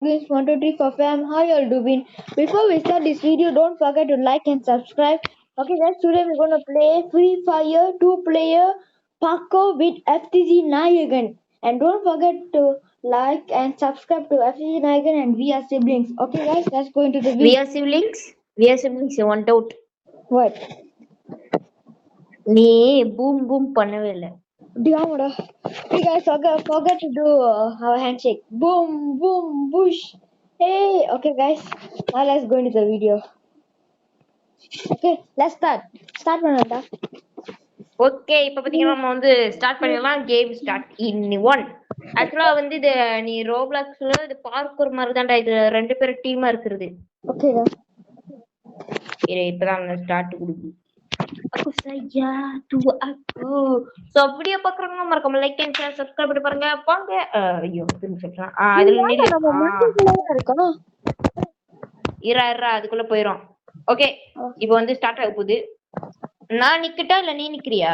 Games 1, 2, 3, 4, 5. How you all doing? Before we start this video, don't forget to like and subscribe. Okay, guys, today we're gonna play Free Fire 2-player Paco with FTG Nayagan. And don't forget to like and subscribe to FTG Nayagan and we are siblings. Okay, guys, let's go into the We video. are siblings. We are siblings. You want out? What? நீ boom boom பண்ணவே இல்ல. Diamoda. Hey guys, forget to do our handshake. Boom, boom, bush. Hey, okay, guys. Now let's go into the video. Okay, let's start. Start பண்ணடா. Okay, இப்ப பாத்தீங்கன்னா நம்ம வந்து start பண்ணிடலாம். Game start in 1. ஆக்சுவலா வந்து இது நீ ரோப்ளாக்ஸ்ல இது பார்க்கர் மாதிரி தான்டா. இது 2 பேர் டீமா இருக்குது. ஓகேடா. இப்பதான் ஸ்டார்ட் கொடுக்கு. aku saja tua aku. So video பாக்குறவங்க மறக்காம லைக் அண்ட் ஷேர் சப்ஸ்கிரைப் பண்ணி பாருங்க. வாங்க. ஐயோ திரும்ப சொல்றேன். அதுல நில்லு. நம்ம மண்ணுக்குள்ள இருக்கோம். இரா அதுக்குள்ள போயிரும். ஓகே, இப்போ வந்து ஸ்டார்ட் ஆக போகுது. நான் நிக்கட்டா இல்ல நீ நிக்கிறியா?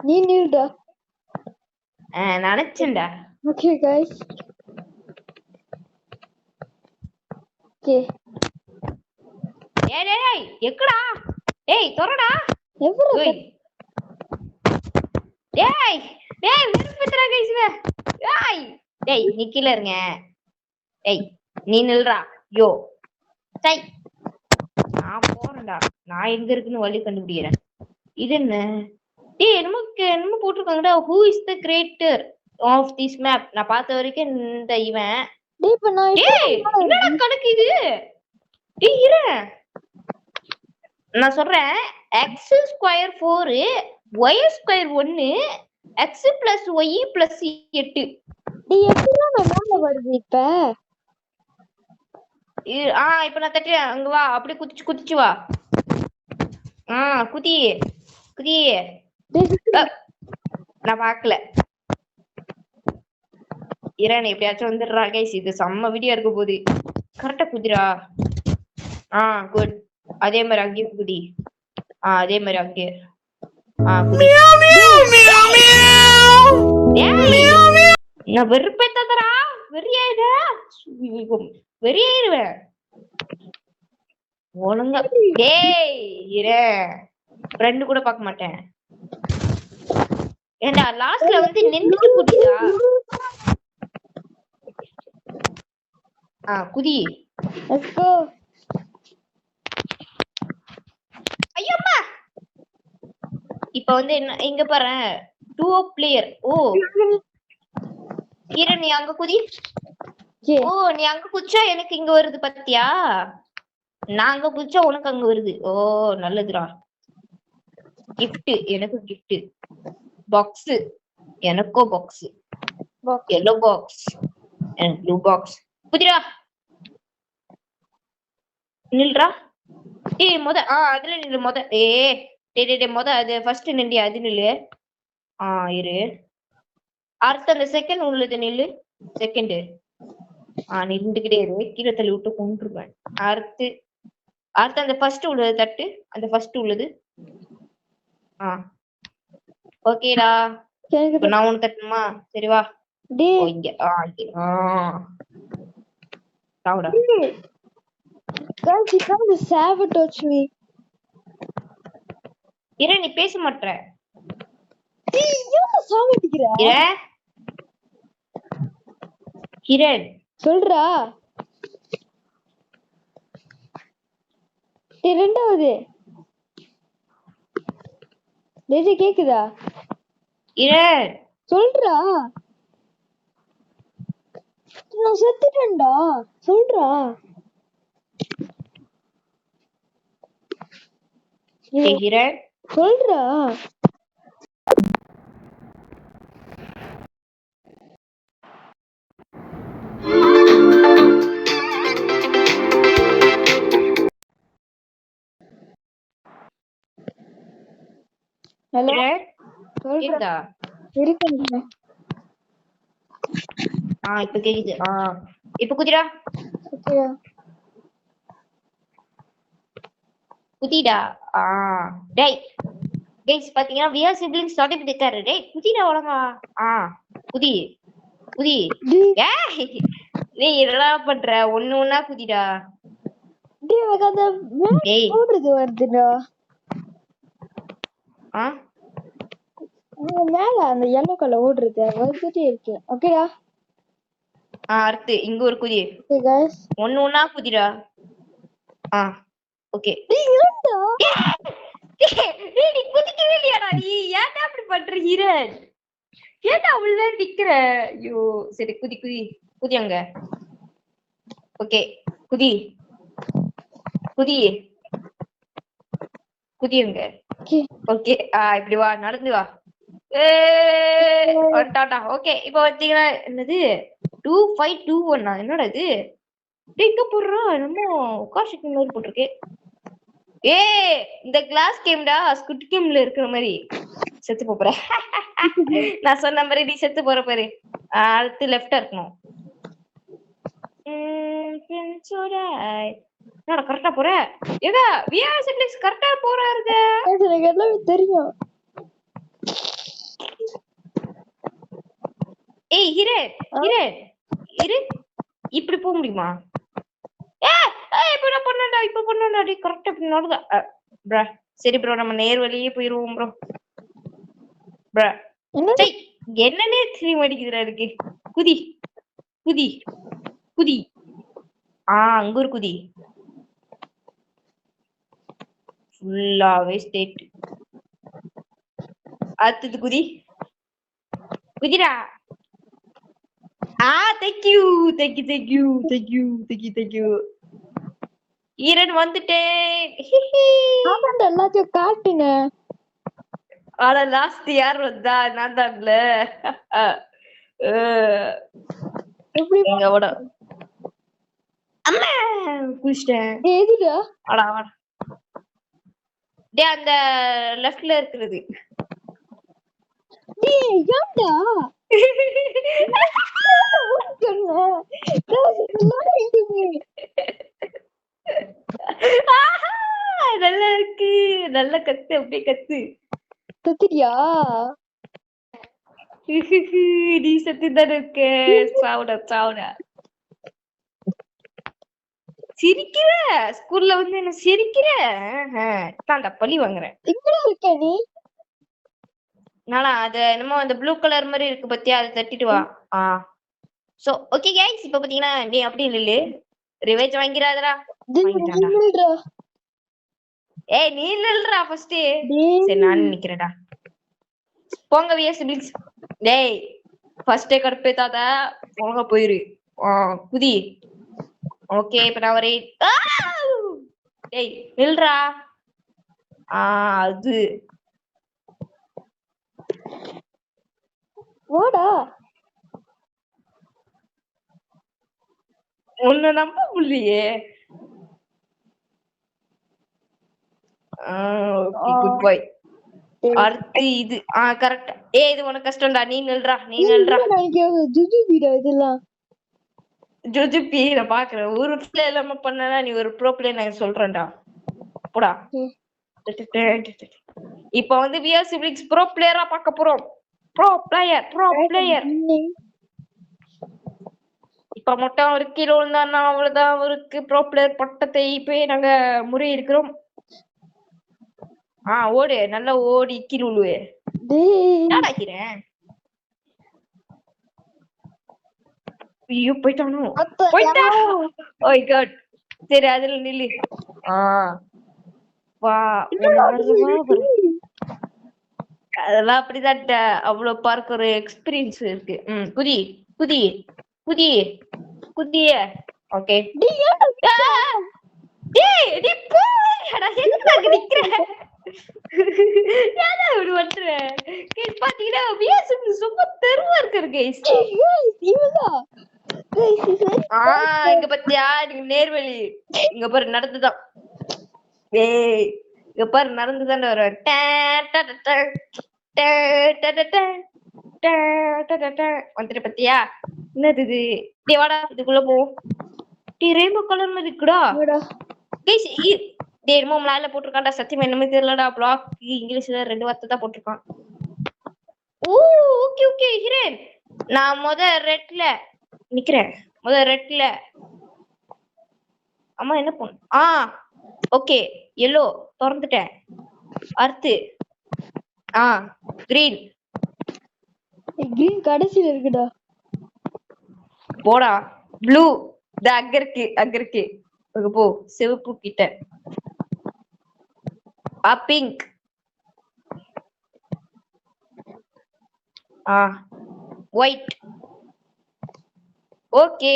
நீ நில்டா. நினைச்சேன்டா. Okay guys. ஓகே. ஏய் எக்கடா? ஏய் தொறடா. எவ்வளவு? ஏய் வெறுப்பேத்துறா गाइस. ஏய் நீ கீழ இருங்க. ஏய் நீ நில்றா. யோ சை, நான் போறேன்டா. நான் எங்க இருக்குன்னு வழி கண்டுபிடிக்கிறேன். இது என்ன? என்னமோ போட்டிருக்காங்கடா. Who is the creator of this map? நான் பார்த்த வரைக்கும் இந்த இவன். என்னடா கணக்கு இது? இரு, நான் சொல்றேன். x square 4, y square 1, x plus y plus 8. மேல வருது இப்ப. இப்ப நான் தட்டுறேன். அங்க வா, அப்படியே குதிச்சு வா. குதி. நான் பாக்கல. இரன் எப்படியாச்சும் வந்துடுறா கைஸ். இது செம்ம வீடியோ இருக்க போகுது. கரெக்டா குதிரா. குட். அதே மாதிரி அங்கேயும் குதி. அதே மாதிரி அங்கே. நான் வெறுப்பேத்தா வெறியாயிருவேன் ஒழுங்கா. ஃப்ரெண்டு கூட பார்க்க மாட்டேன். ஏண்டா லாஸ்ட்ல வந்து நின்னுட்டு குதிடா. குதி. ஐயம்மா. இப்ப வந்து இங்க பாரு, 2 பிளேயர். கிரண் நீ அங்க குதி. நீ அங்க குதிச்சா எனக்கு இங்க வருது பாத்தியா? நான் அங்க குதிச்சா உனக்கு அங்க வருது. நல்லதுடா. கிஃப்ட், எனக்கு கிஃப்ட். பாக்ஸ், எனக்கும் box. Yellow box and blue box. குதிரா. நில்றா. அதுல நில்லு முத. முத அது ஃபர்ஸ்ட் நில்லு. அது நில்லு. இரு. அடுத்த அந்த செகண்ட் உள்ளது நில்லு. செகண்ட். நின்றுகிட்டே இரு. கீழே தள்ளி விட்டு கொண்டுருவேன். அடுத்து அந்த ஃபர்ஸ்ட் உள்ளது தட்டு. அந்த ஃபர்ஸ்ட் உள்ளது. ஓகேடா. இப்ப நான் உனக்கு தட்டுமா? சரி வா. இங்க. சாவுடா. Guys, you can't sabotage me. நீ பேச மாட்டற. ஏன் சாவடிக்கிற? கிரண் சொல்றா. இரண்டாவது டேய் கேக்குதா? கிரண் சொல்றா. நான் செத்துட்டேன்டா. சொல்றா. கிரண் சொல்றா. ஹலோ. கேக்குதா? இருக்குங்க. இப்ப கேக்குது. இப்ப குதிரா. குதிடா. டேய் கைஸ் பாத்தீங்கன்னா we are siblings சர்டிபிகேட் இருக்காரு. டேய் குதிடா ஒழுங்கா. குதி. ஏய் டேய் என்னடா பண்ற ஒண்ணு ஒண்ணா குதிடா. டேய் எனக்கு அந்த மேல டேய் ஓடுறது வருதுடா. ஆ மேல அந்த yellow கலர் ஓடுறது வந்துட்டே இருக்கு. ஓகேடா. அடுத்து இங்க ஒரு குதி. Okay guys. ஒண்ணு ஒண்ணா குதிடா. ஓகே. டேய் ஏன்டா? டேய் நீ குதிக்கவே இல்லையாடா நீ? ஏன்டா அப்படி பண்ற ஹீரன்? ஏன்டா உள்ள நிக்கிற? ஐயோ சரி குதி குதி குதி அங்க. ஓகே குதி குதி குதி அங்க. ஓகே இப்படி வா நடந்து வா. வந்துட்டான்டா. ஓகே இப்போ பாத்தீங்கன்னா என்னது 2521 என்னடா இது? எங்க போடுறா நம்ம உட்கார்ஷிக்கு மாதிரி போட்டிருக்கு. இந்த கிளாஸ் கேம்டா ஸ்குட் கேம்ல இருக்கிற மாதிரி. செத்து போற நான் சொன்ன மாதிரி நீ செத்து போற பாரு. அடுத்து லெஃப்டா இருக்கணும். கரெக்டா போற ஏதா விஆர்எஸ் கரெக்டா போறாருங்க. எனக்கு எல்லாமே தெரியும். ஏய் ஹீரே ஹீரே இரு இப்படி போக முடியுமா? இப்ப பண்ணடா டேய் கரெக்ட்டா இப்படி நடந்தா. ப்ரோ சரி ப்ரோ நம்ம நேர் வழியே போயிடுவோம் ப்ரோ. ப்ரோ என்னன்னே தெரிய மாட்டேங்குதுடா எனக்கு. குதி குதி குதி. அங்க ஒரு குதி. ஃபுல்லாவே ஸ்டேட். அடுத்தது குதி குதிடா. Thank you thank you thank you thank you thank you thank you. ஈரன் வந்துட்டேன். எல்லாத்தையும் காட்டுங்க. ஆனா லாஸ்ட் யார் வந்தா? நான் தான்ல. எங்க அம்மா குளிச்சிட்டேன். எதுடா? வாடா வாடா. டேய் அந்த லெஃப்ட்ல இருக்குது. டேய் ஏன்டா? நல்லா இருக்கு. நல்லா கத்து அப்படியே கத்து. கத்துறியா? நீ சத்து தானே இருக்க. சாவுடா சாவுடா. சிரிக்கிற ஸ்கூல்ல வந்து என்ன சிரிக்கிற? தாண்டா பழி வாங்குறேன். எங்கடா இருக்க நீ? நானா அது என்னமோ அந்த ப்ளூ கலர் மாதிரி இருக்கு பத்தியா அதை தட்டிட்டு வா. சோ ஓகே गाइस இப்போ பாத்தீங்கன்னா நீ அப்படி இல்ல ரிவெஞ்ச் வாங்கிராதடா. வாங்கிட்டான்டா. ஏய் நீ நில்றா ஃபர்ஸ்ட். சரி நான் நிக்கிறேன்டா. போங்க விஎஸ் சிப்லிங்ஸ். டேய் ஃபர்ஸ்ட் கடுப்பேத்தாத போங்க போயிரு. குதி. ஓகே இப்போ நான் வரே. டேய் நில்றா. அது வாடா. உன்னை நம்ப முடியலையே. Okay good bye. அடுத்து இது கரெக்ட். இது உனக்கு கஷ்டம்டா. நீ நில்றா நீ நில்றா. ஜுஜுபிடா இதெல்லாம். ஜுஜுபி நான் பாக்குறேன். ஒரு பிளே இல்லாம பண்ணனா நீ ஒரு ப்ரோ பிளேயர் நான் சொல்றேன்டா. போடா. இப்போ வந்து விஆர் சிப்லிங்ஸ் ப்ரோ பிளேயரா பார்க்க போறோம். Bro player. இப்ப மட்டும் ஒரு கீழே விழுந்தாருன்னா அவ்வளவுதான். அவருக்கு ப்ரோ பிளேயர் பட்டத்தை போய் நாங்க முறை இருக்கிறோம். ஓடு நல்லா ஓடி கீழே விழுவே. நாடாக்கிறேன். ஐயோ போயிட்டானோ போயிட்டா. ஓய் காட். சரி அதுல நில்லு. வா அதெல்லாம் அப்படிதான். அவ்வளவு பார்க்க ஒரு எக்ஸ்பீரியன்ஸ் இருக்கு. குதி குதி குதி குதிய. ஓகே இங்க பத்தியா நீங்க நேர்வழி. இங்க பாரு நடந்துதான். இங்க பாரு நடந்துதான் வருவேன். வந்துட்டு பத்தியா என்னது இது? டேய் வாடா இதுக்குள்ள போ. ரெயின்போ கலர் மாதிரி இருக்குடா. டேய் என்னமோ மலையில போட்டிருக்கான்டா. சத்தியமா என்னமே தெரியலடா. பிளாக் இங்கிலீஷ்ல 2 வார்த்தை தான் போட்டிருக்கான். ஓகே ஹீரன் நான் ரெட்ல நிக்கிறேன். ரெட்ல. அம்மா என்ன பண்ண? ஓகே எல்லோ திறந்துட்டேன். அடுத்து கிரீன். கிரீன் கடைசியில இருக்குடா. போடா. ப்ளூ அங்க இருக்கு. அங்க போ. சிவப்பு கிட்ட. Pink. White. Okay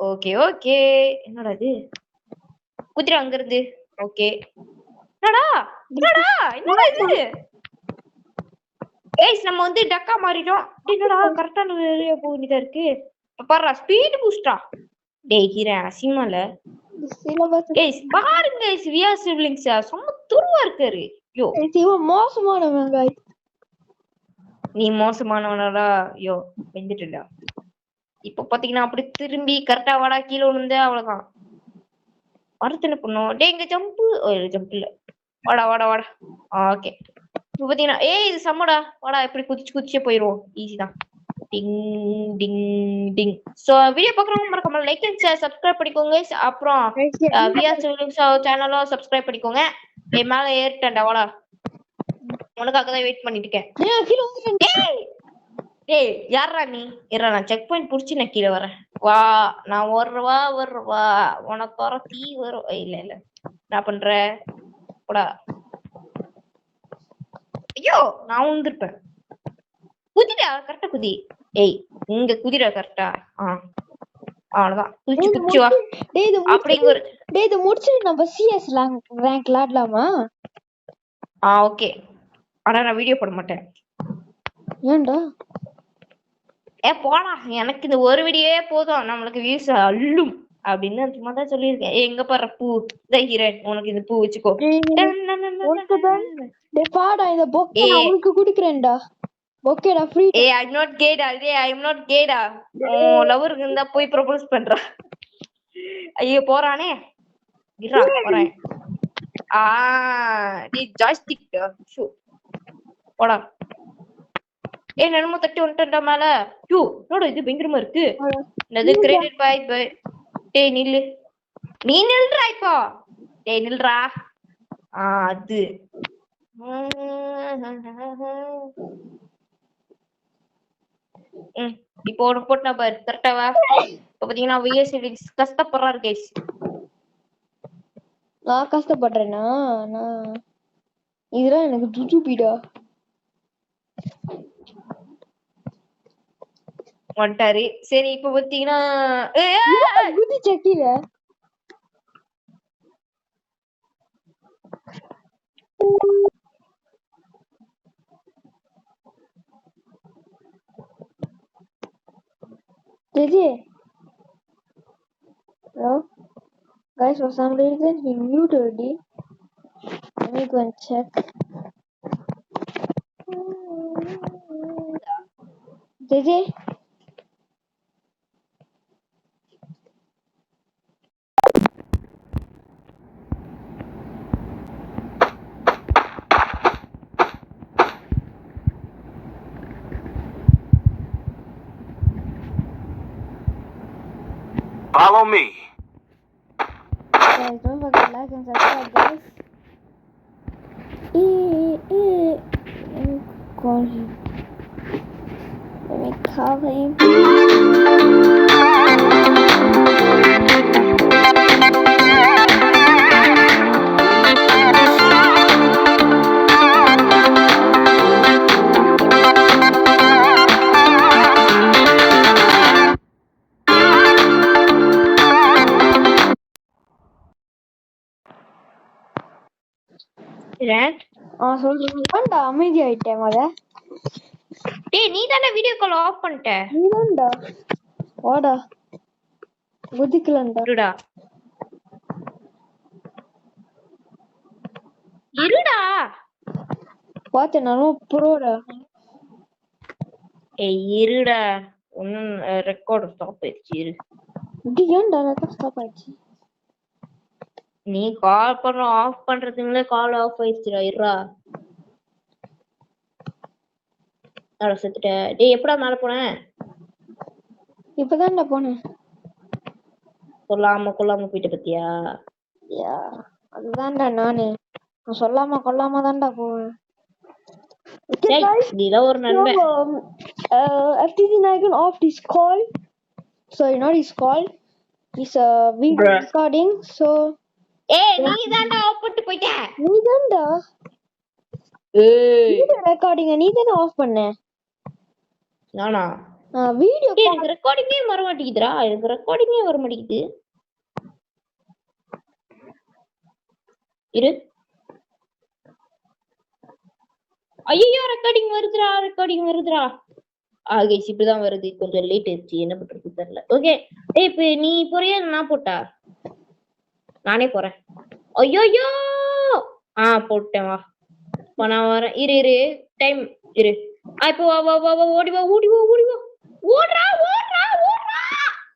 okay okay. என்னடா இது? குதிரை அங்க இருந்து. ஓகே. என்னடா இது? ஏய் நம்ம வந்து டக்கா மாறிட்டோம். என்னடா கரெக்டான ஏரியா போக வேண்டியதா இருக்கு. பாருடா ஸ்பீட் பூஸ்டா. டேய் ஹீரன் அசிங்கமால. ஏய் பாருங்க गाइस வியா சிப்லிங்ஸ் சும்மா துருவா இருக்காரு. யோ இவன் மோசமானவன் गाइस. நீ மோசமானவனடா. யோ வெந்துட்டடா. இப்போ பாத்தீங்கன்னா அப்படி திரும்பி கரெக்டா வாடா கீழ விழுந்து அவ்வளவுதான். அடுத்து என்ன பண்ணும்? டேய் இங்க ஜம்ப் இல்ல. வாடா ஓகே. இப்போ பாத்தீங்கன்னா இது சம்மடா. வாடா இப்படி குதிச்சே போயிருவோம். ஈஸி தான். டிங் டிங் டிங். சோ வீடியோ பார்க்கறவங்க மறக்காம லைக் அண்ட் ஷேர் சப்ஸ்கிரைப் பண்ணிக்கோங்க. அப்புறம் வியா சிவிலிங்ஸ் சேனலும் சப்ஸ்கிரைப் பண்ணிக்கோங்க. மேல ஏறிட்டேன்டா. வாடா உனக்காக தான் வெயிட் பண்ணிட்டு இருக்கேன். ஏய் யாரா நீ? நான் செக் பாயிண்ட் புடிச்சு நான் கீழே வரேன். வா நான் வருவா உனக்கு வர தீ வரும். இல்ல என்ன பண்ற? போடா. ஐயோ நான் விழுந்திருப்பேன். குதிடா கரெக்டா குதி. ஏய் இங்க குதிடா கரெக்டா. அவ்வளவுதான். குதிச்சு வா. அப்படிங்கிற இது முடிச்சு நம்ம சிஎஸ் ரேங்க் விளையாடலாமா? ஓகே. ஆனா நான் வீடியோ போட மாட்டேன். ஏன்டா? போடா எனக்கு இந்த ஒரு வீடியோவே போதும். நம்மளுக்கு வியூஸ் அள்ளும் அப்படின்னு சும்மா தான் சொல்லியிருக்கேன். எங்க பாரு பூ ஹீரன் உனக்கு இந்த பூ வச்சுக்கோ. பாடா இந்த பொக்கே உனக்கு குடுக்குறேன்டா. ஓகேடா ஃப்ரீ. I'm not gayடா. I'm not gayடா. லவர் இருந்தா போய் ப்ரோபோஸ் பண்றா. ஐயோ போறானே. இருடா போறேன். நீ ஜாய்ஸ்டிக் ஷூ போடா. என்னமோ தட்டி வந்துட்டா மேல. இது பயங்கரமா இருக்கு. இது கிரெடிட் பை டேய் நில்லு. நீ நில்றா இப்போ. டேய் நில்றா. அது இப்போ உனக்கு போட்டா பாரு கரெக்டாவா? இப்போ பாத்தீங்கன்னா விஎஸ்சி கஷ்டப்படுறாரு கைஸ். நான் கஷ்டப்படுறேனா? இதெல்லாம் எனக்கு ஜுஜுபிடா. வந்துட்டாரு. சரி இப்ப பாத்தீங்கன்னா குதிச்ச கீழே. Hello? Guys, for some reason he muted it. Let me go and check. JJ? Follow me. Guys, don't forget to like and subscribe, guys. Let me call him. சொல்லுடா அமைதி ஆயிட்டேன் மொத. டேய் நீ தானே வீடியோ கால் ஆஃப் பண்ணிட்ட. நீதான்டா. வாடா குதிக்கலடா. இருடா. பாத்தேனாலும் ப்ரோடா. ஏய் இருடா. ஒன்னும் ரெக்கார்ட் ஸ்டாப் ஆயிடுச்சு. இரு. ஏன்டா ரெக்கார்ட் ஸ்டாப் ஆயிடுச்சு? நீ கால் பண்ண ஆஃப் பண்றதுங்களே கால் ஆஃப் ஆயிடுச்சுடா. இருடா. செத்துட்ட. டேய் எப்படா மேல போன? இப்பதான்டா போனேன். சொல்லாம கொள்ளாம போயிட்ட பத்தியா? யா அதுதான்டா நானு. நான் சொல்லாம கொல்லாம தான்டா போவேன். Okay டேய் guys, நீலாம் ஒரு so நண்பன். FTZ Nayakan off his call. Sorry, not his call. His video Bruh. recording. So ஏய் நீ தான்டா ஆஃப் பண்ணிட்டு போயிட்ட. நீதான்டா ஏய் வீடியோ ரெக்கார்டிங்க நீதானே ஆஃப் பண்ண. நானா? வீடியோ எனக்கு ரெக்கார்டிங்கே வர மாட்டேங்குதுடா. எனக்கு ரெக்கார்டிங்கே வர மாட்டேங்குது. இரு. ஐயோ ரெக்கார்டிங் வருதுடா. கைஸ் இப்படிதான் வருது. கொஞ்சம் லேட் ஆயிடுச்சு. என்ன பண்றது தெரியல. ஓகே ஏய் இப்ப நீ போறியா நான் போட்டா? நானே போறேன். ஐயோ போட்டேன் வா. நான் வரேன். இரு டைம் இரு. இப்போ வா ஓடி வா. ஓடுறா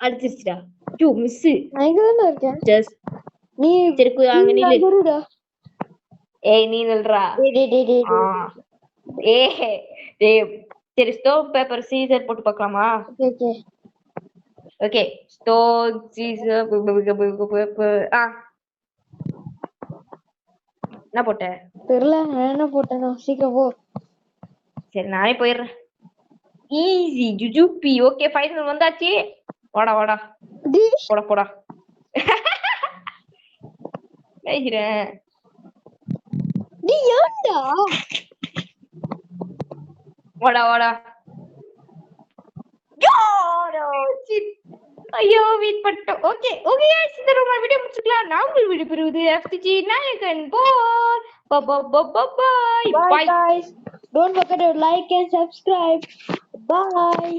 அடிச்சிருச்சுடா. Two miss. நான் இங்க தானே இருக்கேன். ஜஸ்ட் நீ தெருக்கு அங்க நில்லு. வருடா. ஏய் நீ நில்றா. டேய் சரி ஸ்டோன் பேப்பர் சீசர் போட்டு பார்க்கலாமா? Okay okay stone scissor paper. என்ன போட்ட? தெரியல நான் என்ன போட்டேனோ. சீக்கிரம் போ. சரி நானே போயிடுறேன். ஈஸி ஜுஜுபி. ஓகே ஃபைனல் வந்தாச்சு. வாடா போடா பேசுறேன். நீ ஏன்டா வாடா ஐயோ வெயிட் பண்ணிட்டோம். ஓகே இந்த வீடியோ முடிச்சுக்கலாம். நான் உங்கள் வீடியோ பெறுவது FTZ Nayakan. Bye. Bye guys. Don't forget to like and subscribe. Bye.